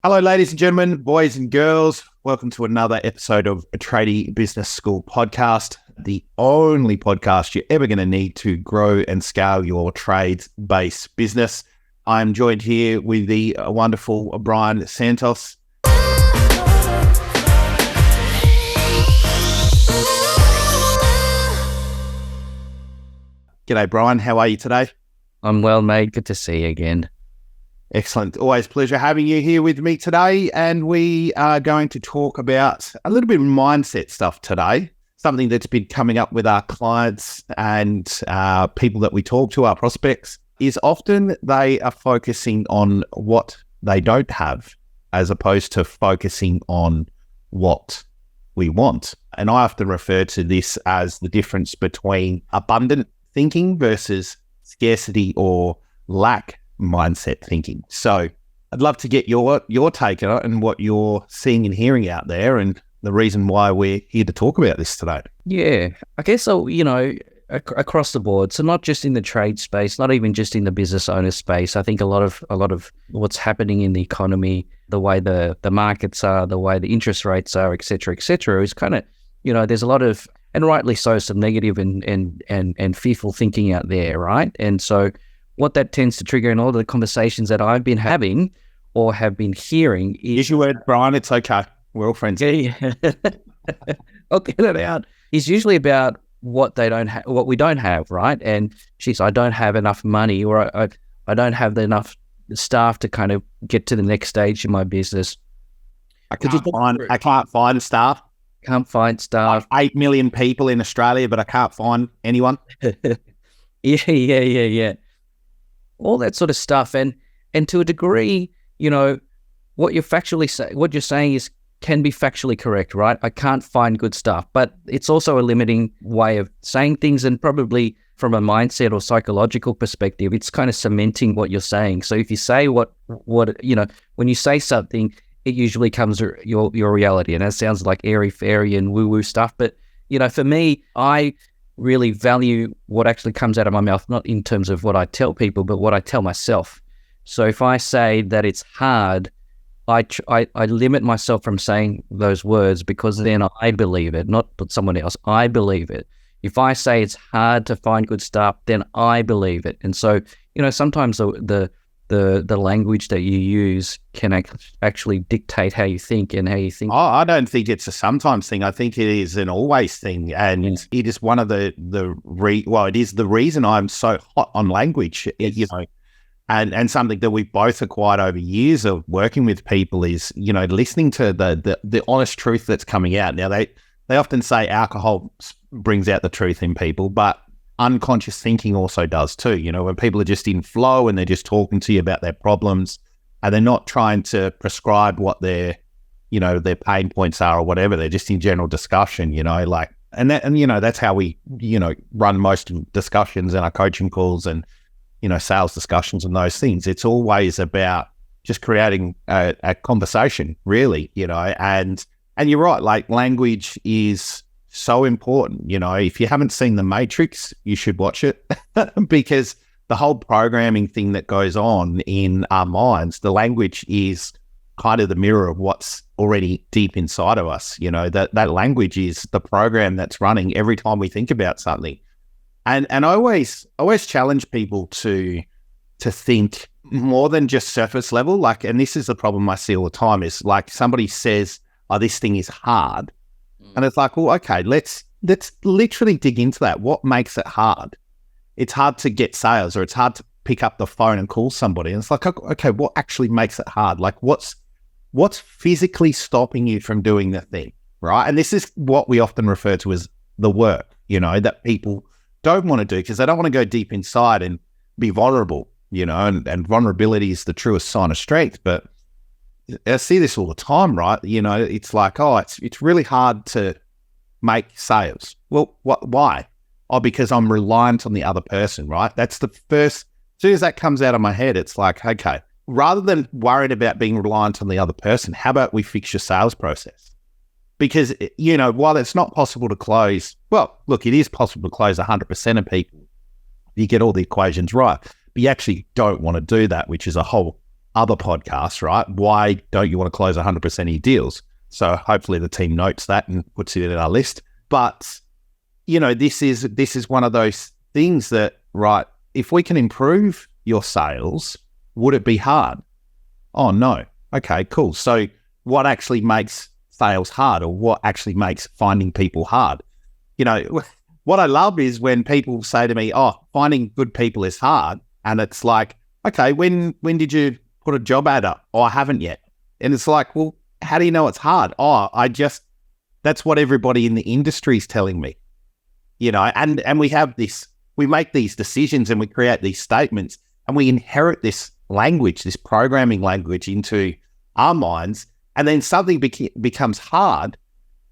Hello, ladies and gentlemen, boys and girls. Welcome to another episode of a Tradie Business School podcast, the only podcast you're ever going to need to grow and scale your trades-based business. I'm joined here with the wonderful Bryan Santos. G'day, Bryan. How are you today? I'm well, mate. Good to see you again. Excellent. Always a pleasure having you here with me today. And we are going to talk about a little bit of mindset stuff today, something that's been coming up with our clients and people that we talk to, our prospects, is often they are focusing on what they don't have as opposed to focusing on what we want. And I often refer to this as the difference between abundant thinking versus scarcity or lack mindset thinking. So I'd love to get your take on it and what you're seeing and hearing out there and the reason why we're here to talk about this today. Yeah, I guess so, across the board. So not just in the trade space, not even just in the business owner space. I think a lot of what's happening in the economy, the way the markets are, the way the interest rates are, et cetera, is kind of, there's a lot of, and rightly so, some negative and fearful thinking out there, right? And so what that tends to trigger in all the conversations that I've been having or have been hearing is... Use your word, Bryan. It's okay. We're all friends. Yeah. I'll get it out. It's usually about what they don't have, what we don't have, right? And geez, I don't have enough money, or I don't have enough staff to kind of get to the next stage in my business. I can't find staff. Can't find staff. 8 million people in Australia, but I can't find anyone. Yeah. All that sort of stuff, and to a degree, what you're saying is can be factually correct, right? I can't find good stuff, but it's also a limiting way of saying things, and probably from a mindset or psychological perspective, it's kind of cementing what you're saying. So if you say what when you say something, it usually comes your reality, and that sounds like airy fairy and woo woo stuff. But for me, I really value what actually comes out of my mouth, not in terms of what I tell people, but what I tell myself. So if I say that it's hard, I limit myself from saying those words, because then I believe it, not someone else. I believe it. If I say it's hard to find good stuff, then I believe it. And so, sometimes the language that you use can actually dictate how you think and how you think. Oh, I don't think it's a sometimes thing. I think it is an always thing. And it is one of it is the reason I'm so hot on language, and something that we've both acquired over years of working with people is, listening to the honest truth that's coming out. Now, they often say alcohol brings out the truth in people, but unconscious thinking also does too. When people are just in flow and they're just talking to you about their problems and they're not trying to prescribe what their pain points are or whatever. They're just in general discussion, that's how we, run most discussions in our coaching calls and, sales discussions and those things. It's always about just creating a conversation, really, and you're right, like language is so important. If you haven't seen The Matrix, you should watch it because the whole programming thing that goes on in our minds, the language is kind of the mirror of what's already deep inside of us. That language is the program that's running every time we think about something. And I always challenge people to think more than just surface level. Like, and this is the problem I see all the time, is like somebody says, oh, this thing is hard. And it's like, well, okay, let's literally dig into that. What makes it hard? It's hard to get sales, or it's hard to pick up the phone and call somebody. And it's like, okay, what actually makes it hard? Like, what's physically stopping you from doing the thing, right? And this is what we often refer to as the work, that people don't want to do because they don't want to go deep inside and be vulnerable, and vulnerability is the truest sign of strength. But I see this all the time, right? It's like, oh, it's really hard to make sales. Well, why? Oh, because I'm reliant on the other person, right? That's the first, as soon as that comes out of my head, it's like, okay, rather than worried about being reliant on the other person, how about we fix your sales process? Because, while it's not possible to close, well, look, it is possible to close 100% of people. You get all the equations right, but you actually don't want to do that, which is a whole other podcasts, right? Why don't you want to close 100% of your deals? So hopefully the team notes that and puts it in our list. But, this is one of those things that, right, if we can improve your sales, would it be hard? Oh, no. Okay, cool. So what actually makes sales hard, or what actually makes finding people hard? What I love is when people say to me, oh, finding good people is hard. And it's like, okay, when did you put a job ad up? Oh, I haven't yet. And it's like, well, how do you know it's hard? Oh, that's what everybody in the industry is telling me, and we make these decisions and we create these statements and we inherit this language, this programming language into our minds. And then something becomes hard,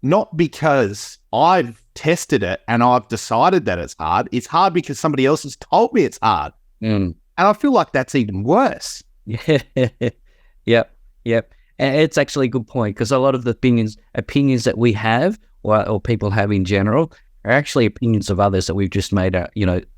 not because I've tested it and I've decided that it's hard. It's hard because somebody else has told me it's hard. And I feel like that's even worse. Yeah. Yep. And it's actually a good point, because a lot of the opinions that we have or people have in general are actually opinions of others that we've just made,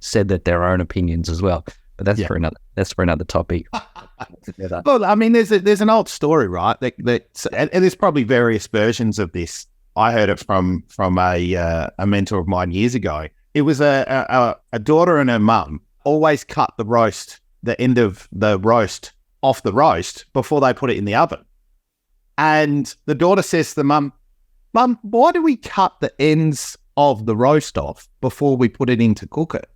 said that they're our own opinions as well. But that's for another topic. Well, I mean, there's an old story, right? And there's probably various versions of this. I heard it from a mentor of mine years ago. It was a daughter and her mum always cut the end of the roast off the roast before they put it in the oven. And the daughter says to the mum, why do we cut the ends of the roast off before we put it in to cook it?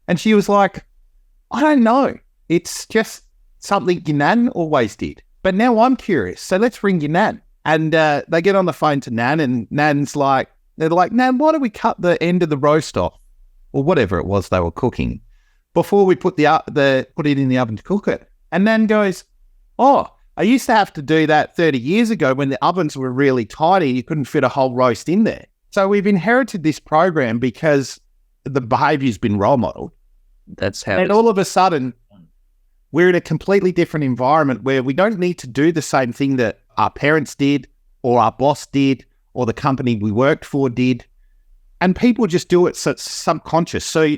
And she was like, I don't know. It's just something your nan always did. But now I'm curious. So let's ring your nan. And they get on the phone to nan, and nan's like, Nan, why do we cut the end of the roast off, or whatever it was they were cooking, before we put put it in the oven to cook it? And nan goes, oh, I used to have to do that 30 years ago when the ovens were really tiny. You couldn't fit a whole roast in there. So we've inherited this program because the behaviour's been role modeled. That's how. And all of a sudden, we're in a completely different environment where we don't need to do the same thing that our parents did, or our boss did, or the company we worked for did. And people just do it, so it's subconscious. So,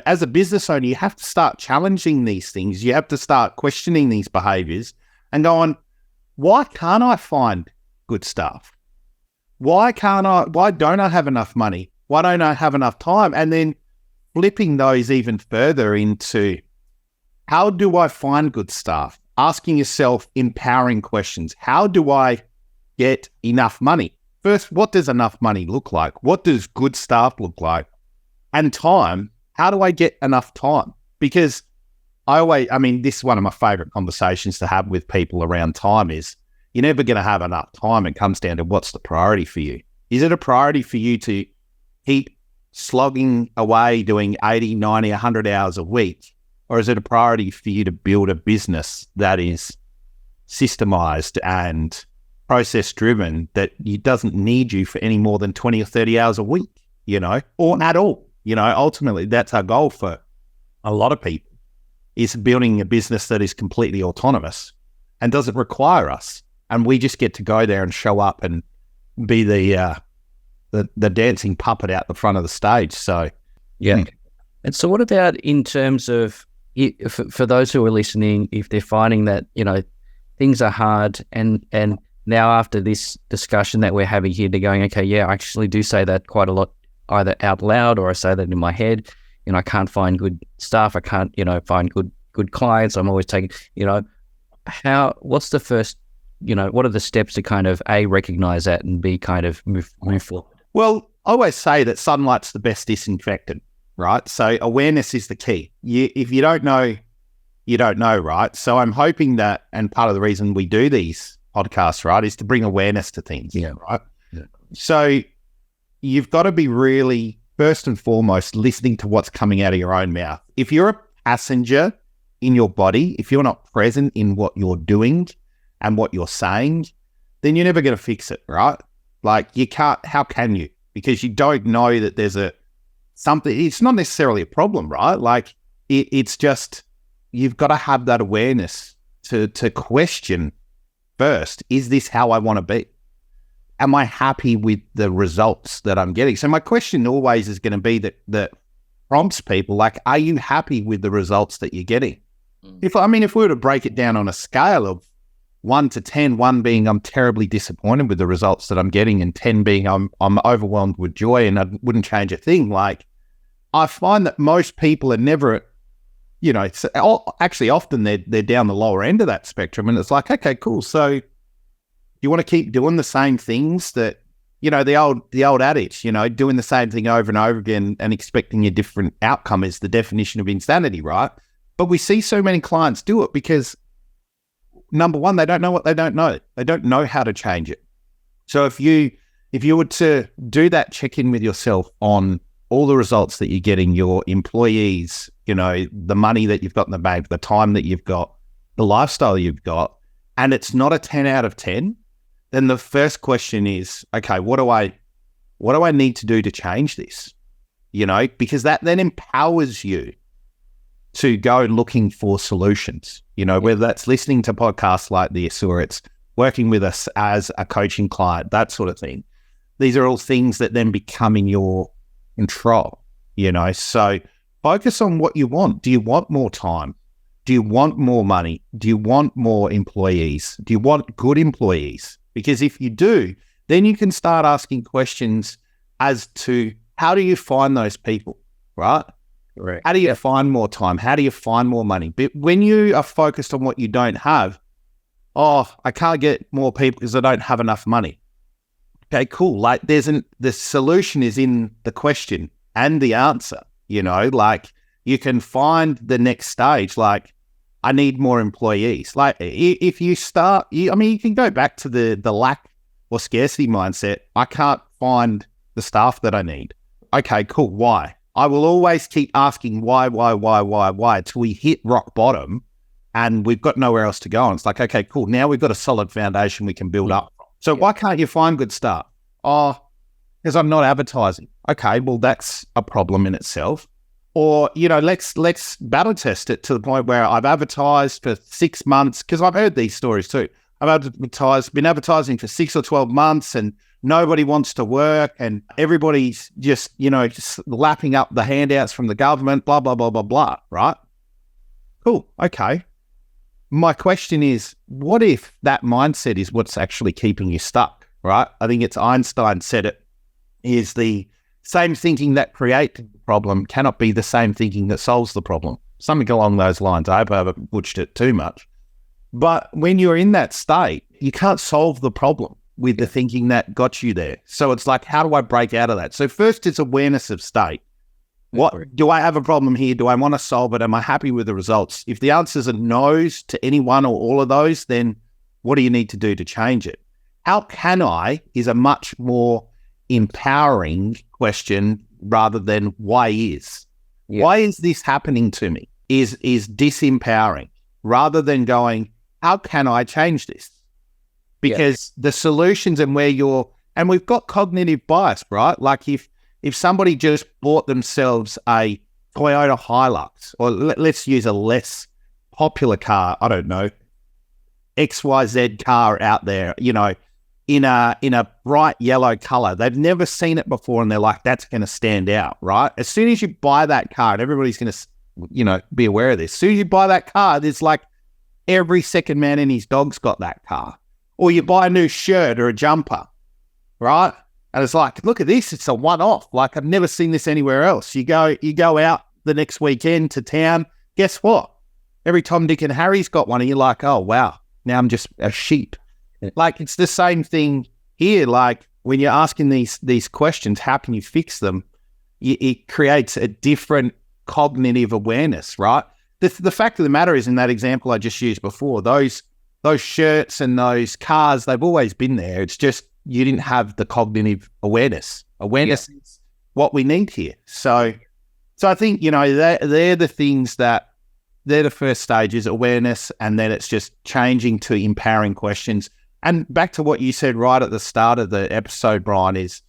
as a business owner, you have to start challenging these things. You have to start questioning these behaviours and going, why can't I find good stuff? Why don't I have enough money? Why don't I have enough time? And then flipping those even further into, how do I find good stuff? Asking yourself empowering questions. How do I get enough money? First, what does enough money look like? What does good stuff look like? And time, how do I get enough time? Because this is one of my favorite conversations to have with people around time is, you're never going to have enough time. It comes down to, what's the priority for you? Is it a priority for you to keep slogging away doing 80, 90, 100 hours a week? Or is it a priority for you to build a business that is systemized and process-driven, that doesn't need you for any more than 20 or 30 hours a week, or at all? Ultimately, that's our goal for a lot of people, is building a business that is completely autonomous and doesn't require us. And we just get to go there and show up and be the dancing puppet out the front of the stage. So, yeah. And so what about in terms of, for those who are listening, if they're finding that, things are hard, and now after this discussion that we're having here, they're going, okay, yeah, I actually do say that quite a lot, either out loud or I say that in my head, I can't find good stuff. I can't, find good clients. I'm always taking, what's the first, what are the steps to kind of A, recognize that, and B, kind of move forward? Well, I always say that sunlight's the best disinfectant, right? So awareness is the key. If you don't know, you don't know, right? So I'm hoping that, and part of the reason we do these podcasts, right, is to bring awareness to things, right? Yeah. So you've got to be really, first and foremost, listening to what's coming out of your own mouth. If you're a passenger in your body, if you're not present in what you're doing and what you're saying, then you're never going to fix it, right? Like, you can't, how can you? Because you don't know that there's something, it's not necessarily a problem, right? Like, it's just, you've got to have that awareness to question first, is this how I want to be? Am I happy with the results that I'm getting? So my question always is going to be that prompts people, like, are you happy with the results that you're getting? If we were to break it down on a scale of 1 to 10, 1 being I'm terribly disappointed with the results that I'm getting, and 10 being I'm overwhelmed with joy and I wouldn't change a thing. Like, I find that most people are never, actually often they're down the lower end of that spectrum, and it's like, okay, cool. So you want to keep doing the same things that, the old adage, doing the same thing over and over again and expecting a different outcome is the definition of insanity, right? But we see so many clients do it because, number one, they don't know what they don't know. They don't know how to change it. So if you were to do that check-in with yourself on all the results that you're getting, your employees, the money that you've got in the bank, the time that you've got, the lifestyle you've got, and it's not a 10 out of 10, then the first question is, okay, what do I need to do to change this? Because that then empowers you to go looking for solutions, whether that's listening to podcasts like this or it's working with us as a coaching client, that sort of thing. These are all things that then become in your control, So focus on what you want. Do you want more time? Do you want more money? Do you want more employees? Do you want good employees? Because if you do, then you can start asking questions as to how do you find those people, right? Correct. How do you find more time? How do you find more money? But when you are focused on what you don't have, I can't get more people because I don't have enough money. Okay, cool. Like the solution is in the question and the answer, like you can find the next stage. Like, I need more employees. Like if you start, you can go back to the lack or scarcity mindset. I can't find the staff that I need. Okay, cool. Why? I will always keep asking why till we hit rock bottom and we've got nowhere else to go. And it's like, okay, cool. Now we've got a solid foundation we can build up. So why can't you find good staff? Because I'm not advertising. Okay, well, that's a problem in itself. Or, let's battle test it to the point where I've advertised for 6 months, because I've heard these stories too. I've been advertising for 6 or 12 months and nobody wants to work and everybody's just lapping up the handouts from the government, blah, blah, blah, blah, blah, right? Cool, okay. My question is, what if that mindset is what's actually keeping you stuck, right? I think it's Einstein said it, is the same thinking that creates the problem cannot be the same thinking that solves the problem. Something along those lines. I hope I haven't butchered it too much. But when you're in that state, you can't solve the problem with the thinking that got you there. So it's like, how do I break out of that? So first, it's awareness of state. What do I have a problem here? Do I want to solve it? Am I happy with the results? If the answers are no's to any one or all of those, then what do you need to do to change it? How can I is a much more empowering question rather than why is. Yeah. Why is this happening to me? Is disempowering rather than going, how can I change this? Because the solutions and and we've got cognitive bias, right? Like if somebody just bought themselves a Toyota Hilux, or let's use a less popular car, I don't know, XYZ car out there, in a bright yellow color. They've never seen it before and they're like, that's going to stand out, right? As soon as you buy that car, and everybody's going to, be aware of this. As soon as you buy that car, there's like every second man and his dog's got that car. Or you buy a new shirt or a jumper, right? And it's like, look at this, it's a one-off. Like, I've never seen this anywhere else. You go out the next weekend to town, guess what? Every Tom, Dick and Harry's got one and you're like, oh, wow, now I'm just a sheep. Like, it's the same thing here. Like, when you're asking these questions, how can you fix them? It creates a different cognitive awareness, right? The fact of the matter is, in that example I just used before, those shirts and those cars, they've always been there. It's just you didn't have the cognitive awareness. Awareness is what we need here. So I think, they're the things that, they're the first stages, awareness, and then it's just changing to empowering questions. And back to what you said right at the start of the episode, Brian, is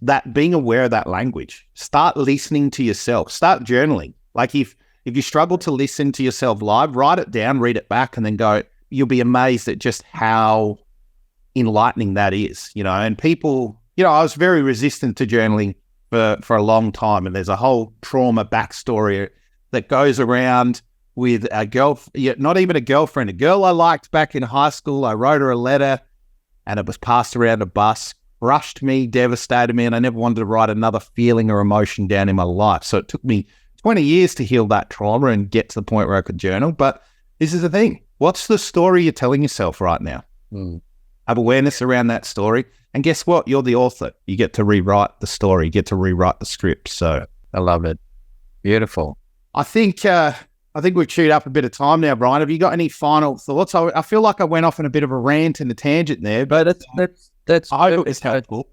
that being aware of that language. Start listening to yourself. Start journaling. Like if you struggle to listen to yourself live, write it down, read it back, and then go. You'll be amazed at just how enlightening that is. And people, I was very resistant to journaling for a long time, and there's a whole trauma backstory that goes around with a girl, not even a girlfriend, a girl I liked back in high school. I wrote her a letter and it was passed around a bus, crushed me, devastated me, and I never wanted to write another feeling or emotion down in my life. So it took me 20 years to heal that trauma and get to the point where I could journal. But this is the thing. What's the story you're telling yourself right now? Have awareness around that story. And guess what? You're the author. You get to rewrite the story, you get to rewrite the script. So I love it. Beautiful. I think we've chewed up a bit of time now, Brian. Have you got any final thoughts? I feel like I went off on a bit of a rant and a tangent there, but that's I hope it's helpful.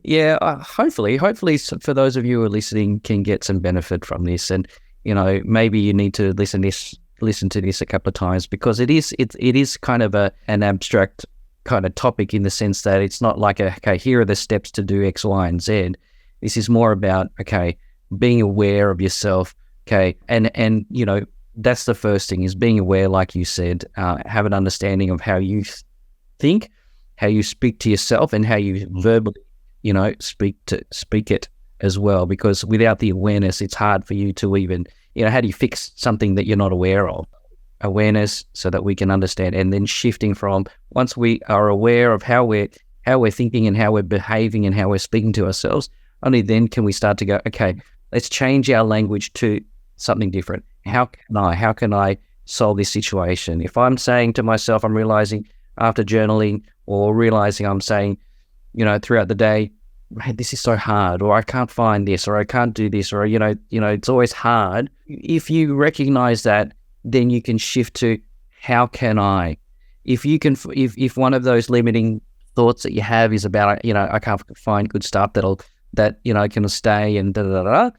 Yeah, hopefully for those of you who are listening can get some benefit from this, and maybe you need to listen to this a couple of times, because it is kind of an abstract kind of topic, in the sense that it's not like okay, here are the steps to do X, Y, and Z. This is more about being aware of yourself. And that's the first thing, is being aware, like you said, have an understanding of how you think, how you speak to yourself, and how you verbally, speak it as well. Because without the awareness, it's hard for you to even, how do you fix something that you're not aware of? Awareness, so that we can understand, and then shifting from, once we are aware of how we're thinking and how we're behaving and how we're speaking to ourselves, only then can we start to go, okay, let's change our language to something different. How can I solve this situation? If I'm saying to myself, I'm realizing after journaling, or realizing I'm saying, throughout the day, man, this is so hard, or I can't find this, or I can't do this, or, it's always hard. If you recognize that, then you can shift to, how can I? If you can, if one of those limiting thoughts that you have is about, I can't find good stuff that can stay and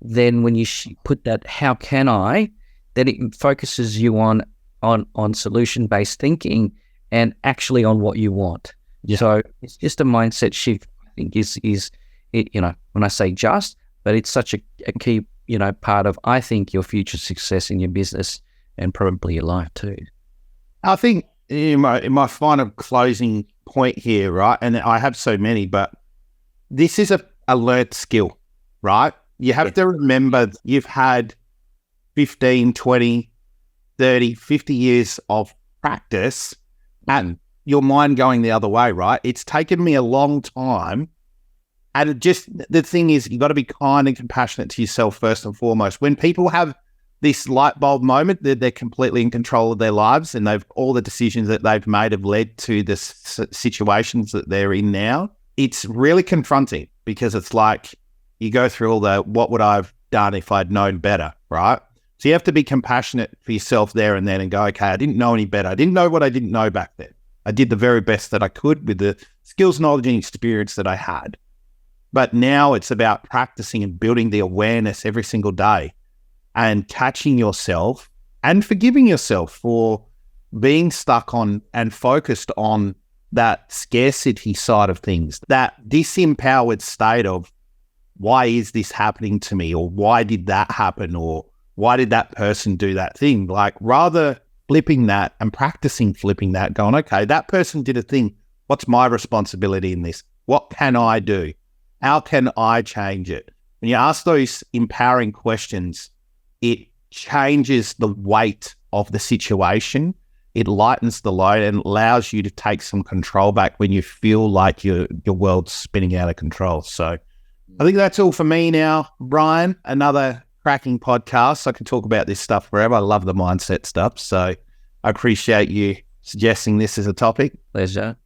then when you put that, how can I, then it focuses you on solution-based thinking and actually on what you want. Yeah. So it's just a mindset shift, I think, is it, when I say just, but it's such a key, part of, I think, your future success in your business and probably your life too. I think in my final closing point here, right, and I have so many, but this is a learned skill, right? You have to remember you've had 15, 20, 30, 50 years of practice and your mind going the other way, right? It's taken me a long time. And the thing is, you've got to be kind and compassionate to yourself first and foremost. When people have this light bulb moment, they're completely in control of their lives, and all the decisions that they've made have led to the situations that they're in now. It's really confronting, because it's like you go through all what would I have done if I'd known better, right? So you have to be compassionate for yourself there and then and go, okay, I didn't know any better. I didn't know what I didn't know back then. I did the very best that I could with the skills, knowledge, and experience that I had. But now it's about practicing and building the awareness every single day and catching yourself and forgiving yourself for being stuck on and focused on that scarcity side of things, that disempowered state of, why is this happening to me? Or why did that happen? Or why did that person do that thing? Like, rather flipping that and practicing flipping that, going, okay, that person did a thing. What's my responsibility in this? What can I do? How can I change it? When you ask those empowering questions, it changes the weight of the situation. It lightens the load and allows you to take some control back when you feel like your world's spinning out of control. So I think that's all for me now, Brian. Another cracking podcast. I can talk about this stuff forever. I love the mindset stuff. So I appreciate you suggesting this as a topic. Pleasure.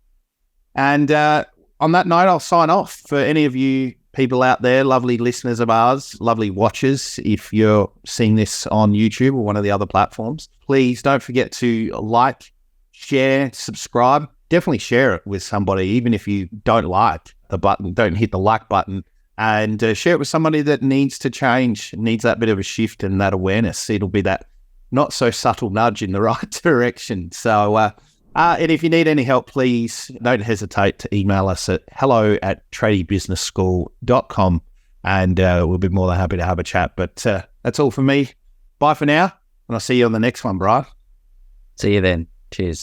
And on that note, I'll sign off. For any of you people out there, lovely listeners of ours, lovely watchers, if you're seeing this on YouTube or one of the other platforms, please don't forget to like, share, subscribe. Definitely share it with somebody, even if you don't like the button, don't hit the like button, and share it with somebody that needs to change, needs that bit of a shift and that awareness. It'll be that not so subtle nudge in the right direction. So, and if you need any help, please don't hesitate to email us at hello@tradiebusinessschool.com, and we'll be more than happy to have a chat. But that's all for me. Bye for now, and I'll see you on the next one, Brian. See you then. Cheers.